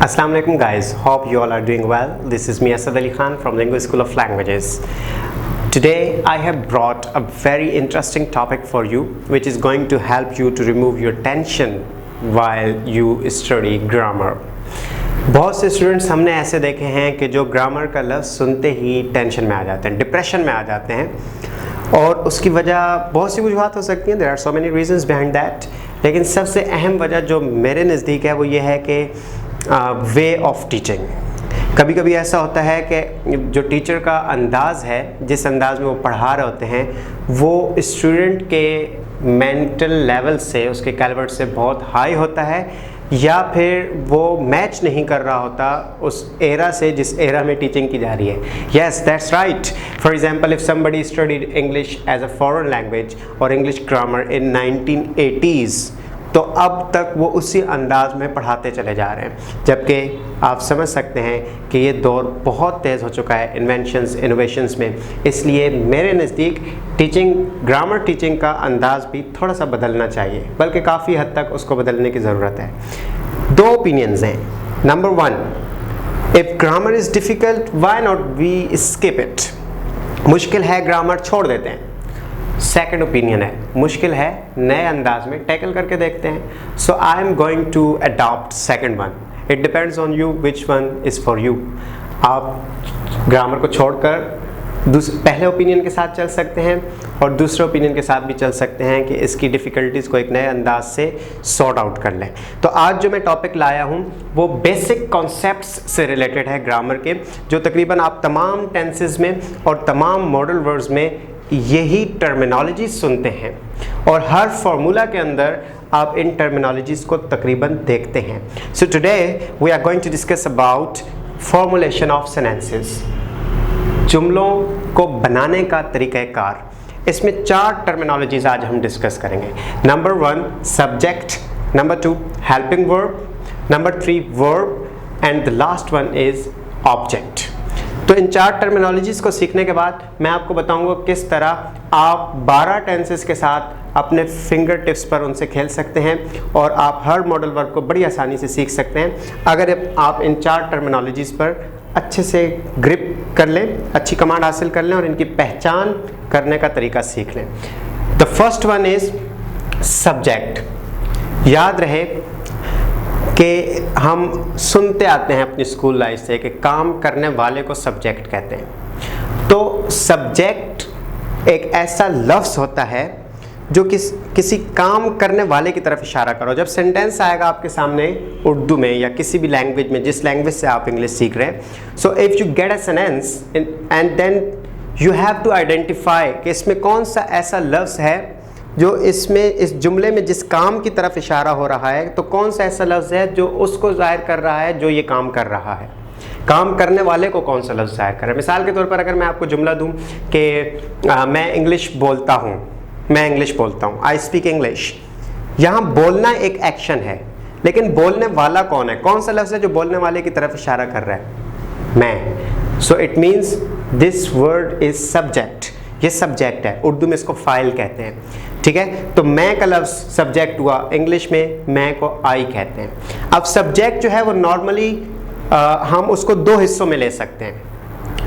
Assalamu alaikum guys, hope you all are doing well. This is me Asad from Linguist School of Languages. Today I have brought a very interesting topic for you which is going to help you to remove your tension while you study grammar. बहुत से students हमने ऐसे देखे हैं कि जो grammar का लफ्ज़ सुनते ही टेंशन में आ जाते हैं, डिप्रेशन में आ जाते हैं और उसकी वजह बहुत सी वजूहत हो सकती हैं. There are so many reasons behind that, लेकिन सबसे अहम वजह जो मेरे नज़दीक है वो ये है कि वे ऑफ टीचिंग. कभी कभी ऐसा होता है कि जो टीचर का अंदाज़ है, जिस अंदाज़ में वो पढ़ा रहे होते हैं, वो स्टूडेंट के मेंटल लेवल से, उसके कैलिबर से बहुत हाई होता है या फिर वो मैच नहीं कर रहा होता उस एरा से जिस एरा में टीचिंग की जा रही है. Yes, that's right. For example, if somebody studied English as a foreign language और इंग्लिश ग्रामर इन 1980s, तो अब तक वो उसी अंदाज में पढ़ाते चले जा रहे हैं, जबकि आप समझ सकते हैं कि ये दौर बहुत तेज़ हो चुका है इन्वेंशंस, इनोवेशंस में. इसलिए मेरे नज़दीक ग्रामर टीचिंग का अंदाज भी थोड़ा सा बदलना चाहिए, बल्कि काफ़ी हद तक उसको बदलने की ज़रूरत है. दो ओपिनियंस हैं. Number one, if grammar is difficult why not we skip it. मुश्किल है, ग्रामर छोड़ देते हैं. सेकेंड ओपिनियन है, मुश्किल है, नए अंदाज में टैकल करके देखते हैं. So I am going to adopt second one. It depends on you which one is for you. आप ग्रामर को छोड़कर पहले ओपिनियन के साथ चल सकते हैं और दूसरे ओपिनियन के साथ भी चल सकते हैं कि इसकी डिफ़िकल्टीज़ को एक नए अंदाज से सॉर्ट आउट कर लें. तो आज जो मैं टॉपिक लाया हूँ वो बेसिक कॉन्सेप्ट्स से रिलेटेड है ग्रामर के, जो तकरीबन आप तमाम टेंसेस में और तमाम मॉडल वर्ब्स में यही टर्मिनोलॉजीज सुनते हैं और हर फार्मूला के अंदर आप इन टर्मिनोलॉजीज को तकरीबन देखते हैं. So today we are going to discuss about formulation of sentences, जुमलों को बनाने का तरीक़ाकार. इसमें 4 टर्मिनोलॉजीज आज हम डिस्कस करेंगे. Number 1 subject, number 2 helping verb, number 3 verb and the last one is object. तो इन 4 टर्मिनोलॉजीज़ को सीखने के बाद मैं आपको बताऊंगा किस तरह आप 12 टेंसेस के साथ अपने फिंगर टिप्स पर उनसे खेल सकते हैं और आप हर मॉडल वर्ब को बड़ी आसानी से सीख सकते हैं अगर आप इन 4 टर्मिनोलॉजीज़ पर अच्छे से ग्रिप कर लें, अच्छी कमांड हासिल कर लें और इनकी पहचान करने का तरीका सीख लें. The first one is subject. याद रहे कि हम सुनते आते हैं अपनी स्कूल लाइफ से कि काम करने वाले को सब्जेक्ट कहते हैं. तो सब्जेक्ट एक ऐसा लफ्ज़ होता है जो किसी काम करने वाले की तरफ इशारा करो. जब सेंटेंस आएगा आपके सामने उर्दू में या किसी भी लैंग्वेज में, जिस लैंग्वेज से आप इंग्लिश सीख रहे हैं, so if you get a sentence and then you have to identify कि इसमें कौन सा ऐसा लफ्ज़ है जो इस जुमले में जिस काम की तरफ इशारा हो रहा है, तो कौन सा ऐसा लफ्ज़ है जो उसको ज़ाहिर कर रहा है जो ये काम कर रहा है. काम करने वाले को कौन सा लफ्ज़ ज़ाहिर कर रहा है. मिसाल के तौर पर अगर मैं आपको जुमला दूं कि मैं इंग्लिश बोलता हूं, मैं इंग्लिश बोलता हूं, आई स्पीक इंग्लिश. यहाँ बोलना एक एक्शन है, लेकिन बोलने वाला कौन है, कौन सा लफ्ज़ है जो बोलने वाले की तरफ इशारा कर रहा है? मैं. So it means this word is subject. ये सब्जेक्ट है, उर्दू में इसको फ़ाइल कहते हैं. ठीक है, तो मैं का लफ्ज़ सब्जेक्ट हुआ, इंग्लिश में मैं को आई कहते हैं. अब सब्जेक्ट जो है वो नॉर्मली हम उसको 2 हिस्सों में ले सकते हैं.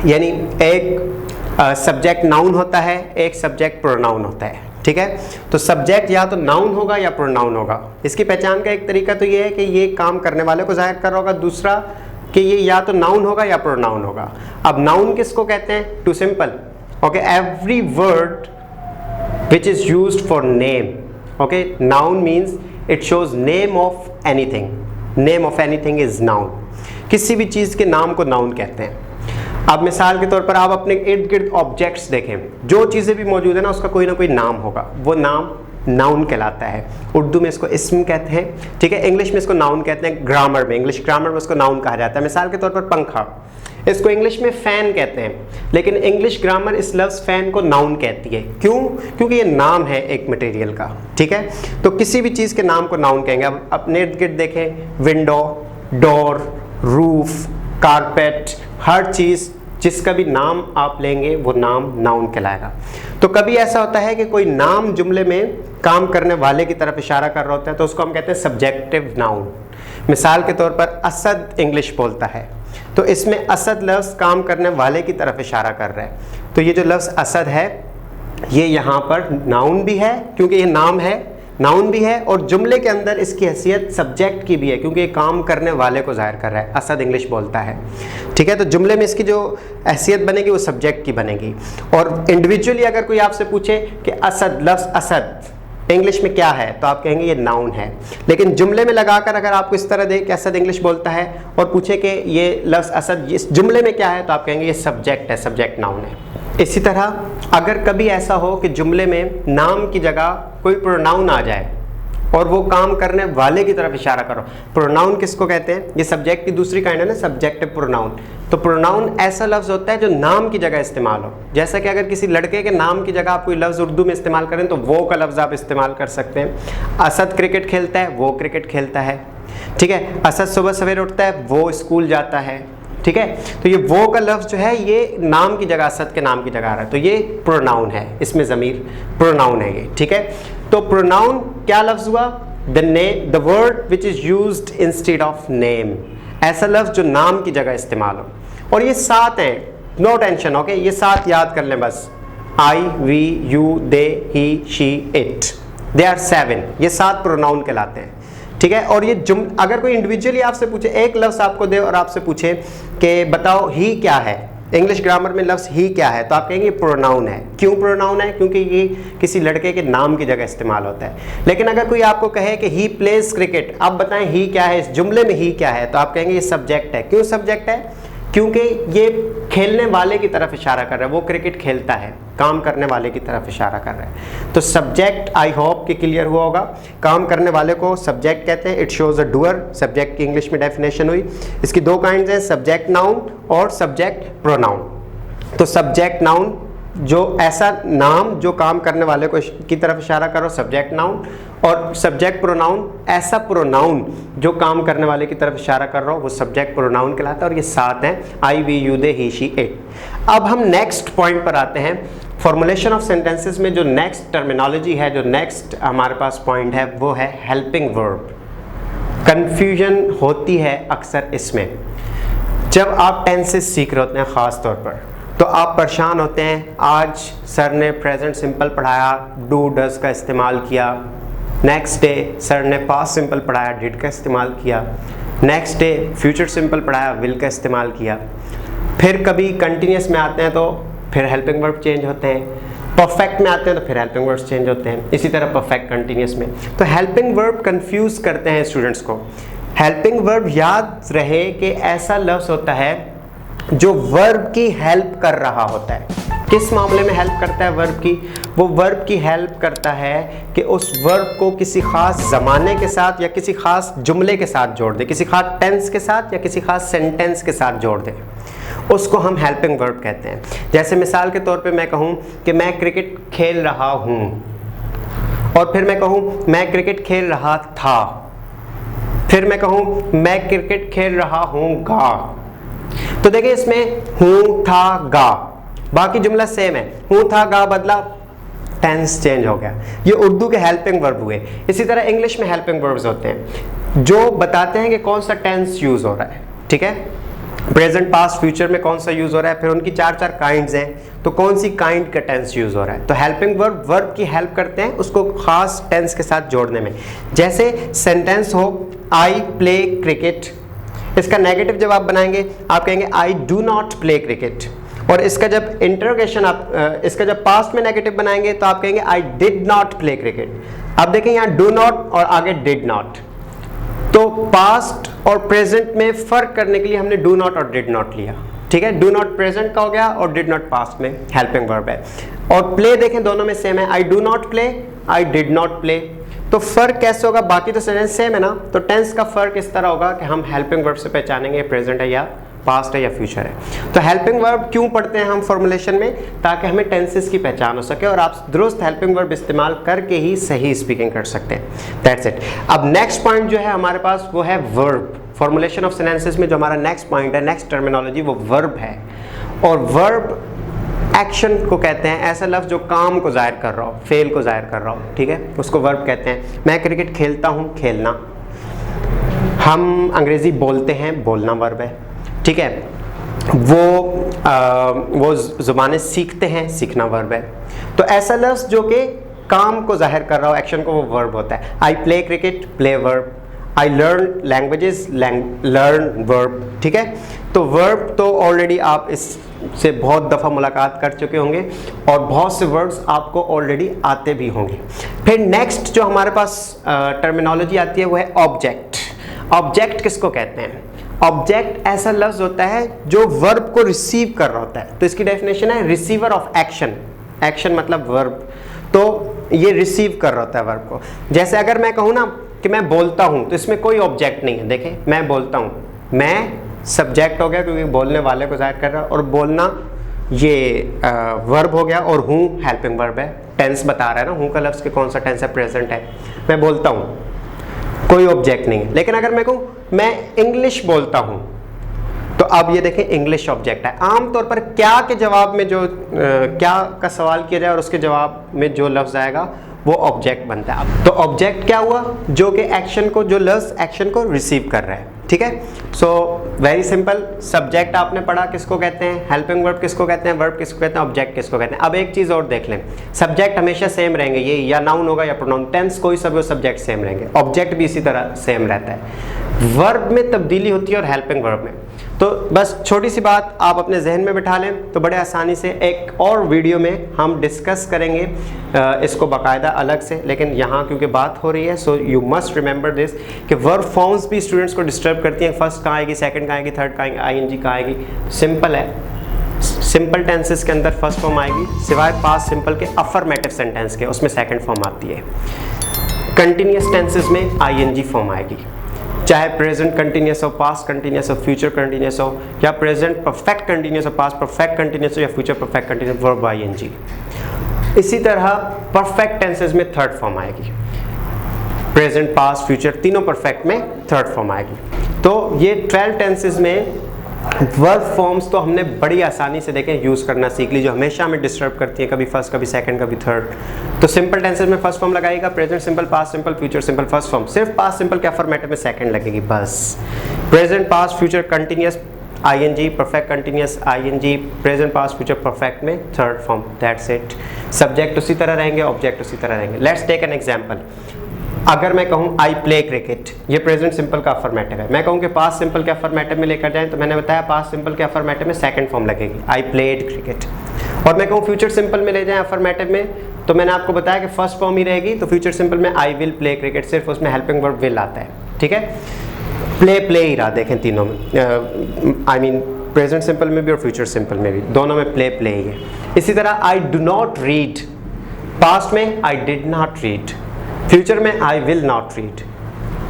यानी एक सब्जेक्ट नाउन होता है, एक सब्जेक्ट प्रोनाउन होता है. ठीक है, तो सब्जेक्ट या तो नाउन होगा या प्रोनाउन होगा. इसकी पहचान का एक तरीका तो ये है कि ये काम करने वाले को जाहिर कर रहा होगा, दूसरा कि ये या तो नाउन होगा या प्रोनाउन होगा. अब नाउन किसको कहते हैं? Too simple. Okay, every word which is used for name. Okay, noun means it shows name of anything. Name of anything is noun. किसी भी चीज़ के नाम को नाउन कहते हैं. अब मिसाल के तौर पर आप अपने इर्द गिर्द ऑब्जेक्ट्स देखें, जो चीज़ें भी मौजूद है ना, उसका कोई ना कोई नाम होगा, वो नाम नाउन कहलाता है. उर्दू में इसको इस्म कहते हैं. ठीक है, इंग्लिश में इसको नाउन कहते हैं. ग्रामर में, इंग्लिश ग्रामर में उसको नाउन कहा जाता है. मिसाल के तौर पर पंखा, इसको इंग्लिश में फ़ैन कहते हैं, लेकिन इंग्लिश ग्रामर इस लफ्ज़ फ़ैन को नाउन कहती है. क्यों? क्योंकि ये नाम है एक मटेरियल का. ठीक है, तो किसी भी चीज़ के नाम को नाउन कहेंगे. अब अपने इर्द गिर्द देखें, विंडो, डोर, रूफ, कारपेट, हर चीज़ जिसका भी नाम आप लेंगे वो नाम नाउन कहलाएगा. तो कभी ऐसा होता है कि कोई नाम जुमले में काम करने वाले की तरफ इशारा कर रहा होता है, तो उसको हम कहते हैं सब्जेक्टिव नाउन. मिसाल के तौर पर असद इंग्लिश बोलता है, तो इसमें असद लफ्ज़ काम करने वाले की तरफ इशारा कर रहा है। तो ये जो लफ्ज़ असद है ये यहाँ पर नाउन भी है क्योंकि ये नाम है, नाउन भी है, और जुमले के अंदर इसकी हैसियत सब्जेक्ट की भी है क्योंकि ये काम करने वाले को ज़ाहिर कर रहा है। असद इंग्लिश बोलता है, ठीक है। तो जुमले में इसकी जो हैसियत बनेगी वो सब्जेक्ट की बनेगी। और इंडिविजुअली अगर कोई आपसे पूछे कि असद, लफ्ज़ असद इंग्लिश में क्या है, तो आप कहेंगे ये नाउन है। लेकिन जुमले में लगाकर अगर आपको इस तरह दे कि असद इंग्लिश बोलता है और पूछे कि ये लफ्ज़ असद इस जुमले में क्या है, तो आप कहेंगे ये सब्जेक्ट है, सब्जेक्ट नाउन है। इसी तरह अगर कभी ऐसा हो कि जुमले में नाम की जगह कोई प्रोनाउन आ जाए और वो काम करने वाले की तरफ इशारा करो, प्रोनाउन किसको कहते हैं, ये सब्जेक्ट की दूसरी काइंड है ना, सब्जेक्टिव प्रोनाउन। तो प्रोनाउन ऐसा लफ्ज़ होता है जो नाम की जगह इस्तेमाल हो। जैसा कि अगर किसी लड़के के नाम की जगह आप कोई लफ्ज़ उर्दू में इस्तेमाल करें तो वो का लफ्ज़ आप इस्तेमाल कर सकते हैं। असद क्रिकेट खेलता है, वो क्रिकेट खेलता है, ठीक है। असद सुबह सवेरे उठता है, वो स्कूल जाता है, ठीक है। तो ये वो का लफ्ज़ जो है ये नाम की जगह, असद के नाम की जगह आ रहा है, तो ये प्रोनाउन है, इसमें ज़मीर प्रोनाउन है ये, ठीक है। तो प्रोनाउन क्या लफ्ज़ हुआ, the word which is used instead of name, ऐसा लफ्ज़ जो नाम की जगह इस्तेमाल हो। और ये 7 हैं, नो टेंशन, ओके, ये 7 याद कर लें बस, I, we, you, they, he, she, it, they are 7, ये 7 प्रोनाउन कहलाते हैं, ठीक है। और ये अगर कोई इंडिविजुअली आपसे पूछे, एक लफ्ज़ आपको दे और आपसे पूछे कि बताओ ही क्या है, इंग्लिश ग्रामर में लफ्ज़ ही क्या है, तो आप कहेंगे प्रोनाउन है। क्यों प्रोनाउन है, क्योंकि ये किसी लड़के के नाम की जगह इस्तेमाल होता है। लेकिन अगर कोई आपको कहे कि ही प्लेज क्रिकेट, आप बताएं ही क्या है, इस जुमले में ही क्या है, तो आप कहेंगे ये सब्जेक्ट है। क्यों सब्जेक्ट है, क्योंकि ये खेलने वाले की तरफ इशारा कर रहा है, वो क्रिकेट खेलता है, काम करने वाले की तरफ इशारा कर रहा है। तो सब्जेक्ट आई होप कि क्लियर हुआ होगा, काम करने वाले को सब्जेक्ट कहते हैं, it shows a doer, subject की इंग्लिश में डेफिनेशन हुई। इसकी 2 काइंड्स हैं, सब्जेक्ट नाउन और सब्जेक्ट प्रोनाउन। तो सब्जेक्ट नाउन जो ऐसा नाम जो काम करने वाले को की तरफ इशारा करो, सब्जेक्ट नाउन, और सब्जेक्ट प्रोनाउन ऐसा प्रोनाउन जो काम करने वाले की तरफ इशारा कर रहा हो, वो सब्जेक्ट प्रोनाउन कहलाता है। और ये 7 हैं, I, we, you, they, he, she, it. अब हम नेक्स्ट पॉइंट पर आते हैं। फॉर्मुलेशन ऑफ सेंटेंसेस में जो नेक्स्ट टर्मिनोलॉजी है, जो नेक्स्ट हमारे पास पॉइंट है, वो है हेल्पिंग वर्ब। कंफ्यूजन होती है अक्सर इसमें, जब आप टेंसेस सीख रहे होते हैं ख़ास तौर पर, तो आप परेशान होते हैं। आज सर ने प्रेजेंट सिंपल पढ़ाया, डू डज का इस्तेमाल किया, नेक्स्ट डे सर ने पास्ट सिंपल पढ़ाया, डिड का इस्तेमाल किया, नेक्स्ट डे फ्यूचर सिंपल पढ़ाया, विल का इस्तेमाल किया। फिर कभी कंटिन्यूस में आते हैं तो फिर हेल्पिंग वर्ब चेंज होते हैं, परफेक्ट में आते हैं तो फिर हेल्पिंग वर्ब्स चेंज होते हैं, इसी तरह परफेक्ट कंटिन्यूस में। तो हेल्पिंग वर्ब कंफ्यूज करते हैं स्टूडेंट्स को। हेल्पिंग वर्ब याद रहे कि ऐसा लफ्ज़ होता है जो वर्ब की हेल्प कर रहा होता है। किस मामले में हेल्प करता है वर्ब की, वो वर्ब की हेल्प करता है कि उस वर्ब को किसी खास ज़माने के साथ या किसी खास जुमले के साथ जोड़ दे, किसी खास टेंस के साथ या किसी खास सेंटेंस के साथ जोड़ दे, उसको हम हेल्पिंग वर्ब कहते हैं। जैसे मिसाल के तौर पे मैं कहूँ कि मैं क्रिकेट खेल रहा हूँ, और फिर मैं कहूँ मैं क्रिकेट खेल रहा था, फिर मैं कहूँ मैं क्रिकेट खेल रहा हूँ गा। तो देखिए इसमें हूँ था गा, बाकी जुमला सेम है, हूँ था गा बदला, टेंस चेंज हो गया। ये उर्दू के हेल्पिंग वर्ब हुए। इसी तरह इंग्लिश में हेल्पिंग वर्ब्स होते हैं जो बताते हैं कि कौन सा टेंस यूज हो रहा है, ठीक है, प्रेजेंट पास्ट फ्यूचर में कौन सा यूज हो रहा है, फिर उनकी 4 काइंड्स हैं, तो कौन सी काइंड का टेंस यूज हो रहा है। तो हेल्पिंग वर्ब वर्ब की हेल्प करते हैं उसको खास टेंस के साथ जोड़ने में। जैसे सेंटेंस हो आई प्ले क्रिकेट, इसका नेगेटिव जब आप बनाएंगे आप कहेंगे आई डू नॉट प्ले क्रिकेट, और इसका जब इंटरोगेशन आप इसका जब पास्ट में नेगेटिव बनाएंगे तो आप कहेंगे आई डिड नॉट प्ले क्रिकेट। अब देखें यहाँ डू नॉट और आगे डिड नॉट, तो पास्ट और प्रेजेंट में फ़र्क करने के लिए हमने डू नॉट और डिड नॉट लिया, ठीक है। डू नॉट प्रेजेंट का हो गया और डिड नॉट पास्ट में हेल्पिंग वर्ब है। और प्ले देखें दोनों में सेम है, आई do not play, I did not play. तो फ़र्क कैसे होगा, बाकी तो सेंटेंस सेम है ना, तो टेंस का फ़र्क इस तरह होगा कि हम हेल्पिंग वर्ब से पहचानेंगे प्रेजेंट है या पास्ट है या फ्यूचर है। तो हेल्पिंग वर्ब क्यों पढ़ते हैं हम फॉर्मुलेशन में, ताकि हमें टेंसेस की पहचान हो सके और आप दुरुस्त हेल्पिंग वर्ब इस्तेमाल करके ही सही स्पीकिंग कर सकते हैं। That's it. अब नेक्स्ट पॉइंट जो है हमारे पास वो है वर्ब। फॉर्मुलेशन ऑफ सेंटेंसेस में जो हमारा नेक्स्ट पॉइंट है, नेक्स्ट टर्मिनोलॉजी, वो वर्ब है। और वर्ब एक्शन को कहते हैं, ऐसा लफ्ज़ जो काम को ज़ाहिर कर रहा हो, फेल को ज़ाहिर कर रहा हो, ठीक है, उसको वर्ब कहते हैं। मैं क्रिकेट खेलता हूँ, खेलना, हम अंग्रेज़ी बोलते हैं, बोलना वर्ब है, ठीक है। वो ज़ुबानें सीखते हैं, सीखना वर्ब है। तो ऐसा लफ्ज़ जो कि काम को जाहिर कर रहा हो, एक्शन को, वो वर्ब होता है। आई play cricket, play verb. I learn languages, learn verb, ठीक है। तो वर्ब तो ऑलरेडी आप इससे बहुत दफ़ा मुलाकात कर चुके होंगे और बहुत से वर्ड्स आपको ऑलरेडी आते भी होंगे। फिर नेक्स्ट जो हमारे पास टर्मिनोलॉजी आती है वो है ऑब्जेक्ट। ऑब्जेक्ट किसको कहते हैं? ऑब्जेक्ट ऐसा लफ्ज़ होता है जो वर्ब को रिसीव कर रहा होता है। तो इसकी डेफिनेशन है रिसीवर ऑफ एक्शन। एक्शन मतलब वर्ब, तो ये रिसीव कर रहा होता है वर्ब को। जैसे अगर मैं कहूँ ना कि मैं बोलता हूँ, तो इसमें कोई ऑब्जेक्ट नहीं है। देखें, मैं बोलता हूँ, मैं सब्जेक्ट हो गया क्योंकि बोलने वाले को जाहिर कर रहा है, और बोलना ये वर्ब हो गया, और हूँ हेल्पिंग वर्ब है। टेंस बता रहा है ना, हूँ का लफ्ज़ कि कौन सा टेंस है, प्रेजेंट है। मैं बोलता हूँ, कोई ऑब्जेक्ट नहीं है। लेकिन अगर मैं कहूँ मैं इंग्लिश बोलता हूँ, तो अब ये देखें इंग्लिश ऑब्जेक्ट है। आमतौर पर क्या के जवाब में जो क्या का सवाल किया जाए और उसके जवाब में जो लफ्ज़ आएगा वो ऑब्जेक्ट बनता है। तो ऑब्जेक्ट क्या हुआ? जो कि एक्शन को, जो लफ्ज़ एक्शन को रिसीव कर रहा है, ठीक है। So very simple. सब्जेक्ट आपने पढ़ा, किसको कहते हैं? हेल्पिंग वर्ब किसको कहते हैं? वर्ब किसको कहते हैं? ऑब्जेक्ट किसको कहते हैं? अब एक चीज़ और देख लें, सब्जेक्ट हमेशा सेम रहेंगे, ये या नाउन होगा या प्रोनाउन। टेंस कोई सा भी सब्जेक्ट सेम रहेंगे, ऑब्जेक्ट भी इसी तरह सेम रहता है। वर्ब में तब्दीली होती है और हेल्पिंग वर्ब में। तो बस छोटी सी बात आप अपने जहन में बिठा लें तो बड़े आसानी से एक और वीडियो में हम डिस्कस करेंगे इसको बाकायदा अलग से। लेकिन यहाँ क्योंकि बात हो रही है, so you must remember this कि वर्ब फॉर्म्स भी स्टूडेंट्स को डिस्टर्ब करती हैं। फर्स्ट कहाँ आएगी, सेकंड कहाँ आएगी, थर्ड कहाँ आएगी, आईएनजी कहाँ आएगी। सिंपल है, सिंपल टेंसेस के अंदर फर्स्ट फॉर्म आएगी, सिवाय पास्ट सिंपल के अफर्मेटिव सेंटेंस के, उसमें सेकंड फॉर्म आती है। कंटिन्यूस टेंसेस में आईएनजी फॉर्म आएगी, चाहे प्रेजेंट कंटिन्यूस हो, पास्ट कंटिन्यूस हो, फ्यूचर कंटिन्यूस हो, या प्रेजेंट परफेक्ट कंटिन्यूस हो, पास्ट परफेक्ट कंटिन्यूस हो, या future perfect continuous, verb ING. इसी तरह परफेक्ट टेंसेस में थर्ड फॉर्म आएगी, प्रेजेंट, पास्ट, फ्यूचर तीनों परफेक्ट में थर्ड फॉर्म आएगी। तो ये 12 टेंसेस में वर्ब फॉर्म्स तो हमने बड़ी आसानी से देखें यूज़ करना सीख ली, जो हमेशा हमें डिस्टर्ब करती है, कभी फर्स्ट, कभी सेकंड, कभी थर्ड। तो सिंपल टेंसेस में फर्स्ट फॉर्म लगाएगा, present simple, past simple, future simple, first form. सिर्फ पास्ट सिंपल के अफर्मेटिव में सेकंड लगेगी बस। Present, past, future continuous ING, perfect continuous ING, present, past, future perfect में third form. That's it. Subject उसी तरह रहेंगे, ऑब्जेक्ट उसी तरह रहेंगे। Let's take an example. अगर मैं कहूँ आई प्ले क्रिकेट, ये प्रेजेंट सिंपल का अफर्मेटिव है। मैं कहूँ कि पास्ट सिंपल के अफर्मेटिव में लेकर जाएं, तो मैंने बताया पास्ट सिंपल के अफर्मेटिव में सेकंड फॉर्म लगेगी, आई प्लेड क्रिकेट। और मैं कहूँ फ्यूचर सिंपल में ले जाएं अफर्मेटिव में, तो मैंने आपको बताया कि फर्स्ट फॉर्म ही रहेगी। तो फ्यूचर सिंपल में आई विल प्ले क्रिकेट, सिर्फ उसमें हेल्पिंग वर्ब विल आता है, ठीक है। प्ले प्ले ही रहा, देखें तीनों में, आई मीन प्रेजेंट सिंपल में भी और फ्यूचर सिंपल में भी, दोनों में प्ले प्ले ही है। इसी तरह I do not read, past में I did not read, future में आई विल नॉट रीड,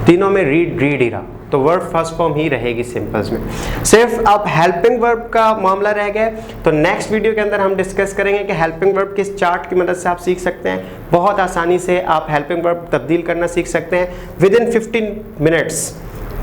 तीनों में रीड रीड ही रहा। तो वर्ब फर्स्ट फॉर्म ही रहेगी सिंपल्स में। सिर्फ अब हेल्पिंग वर्ब का मामला रह गया, तो नेक्स्ट वीडियो के अंदर हम डिस्कस करेंगे कि हेल्पिंग वर्ब किस चार्ट की मदद से आप सीख सकते हैं। बहुत आसानी से आप हेल्पिंग वर्ब तब्दील करना सीख सकते हैं। विद इन 15 मिनट्स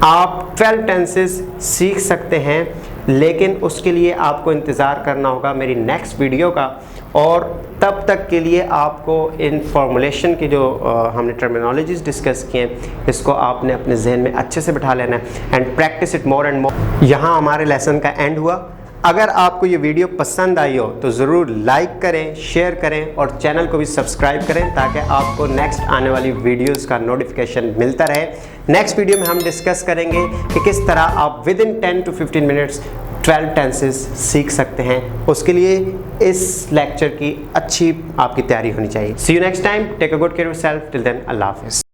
आप 12 टेंसेस सीख सकते हैं, लेकिन उसके लिए आपको इंतज़ार करना होगा मेरी नेक्स्ट वीडियो का। और तब तक के लिए आपको इन फॉर्मुलेशन की जो हमने टर्मिनोलॉजीज डिस्कस किए हैं, इसको आपने अपने जहन में अच्छे से बिठा लेना है and practice it more and more. यहाँ हमारे लेसन का एंड हुआ। अगर आपको ये वीडियो पसंद आई हो तो ज़रूर लाइक करें, शेयर करें और चैनल को भी सब्सक्राइब करें, ताकि आपको नेक्स्ट आने वाली वीडियोस का नोटिफिकेशन मिलता रहे। नेक्स्ट वीडियो में हम डिस्कस करेंगे कि किस तरह आप with in 10 to 15 minutes 12 tenses सीख सकते हैं। उसके लिए इस लेक्चर की अच्छी आपकी तैयारी होनी चाहिए। See you next time, take a good care of yourself, till then अल्लाह हाफिज़।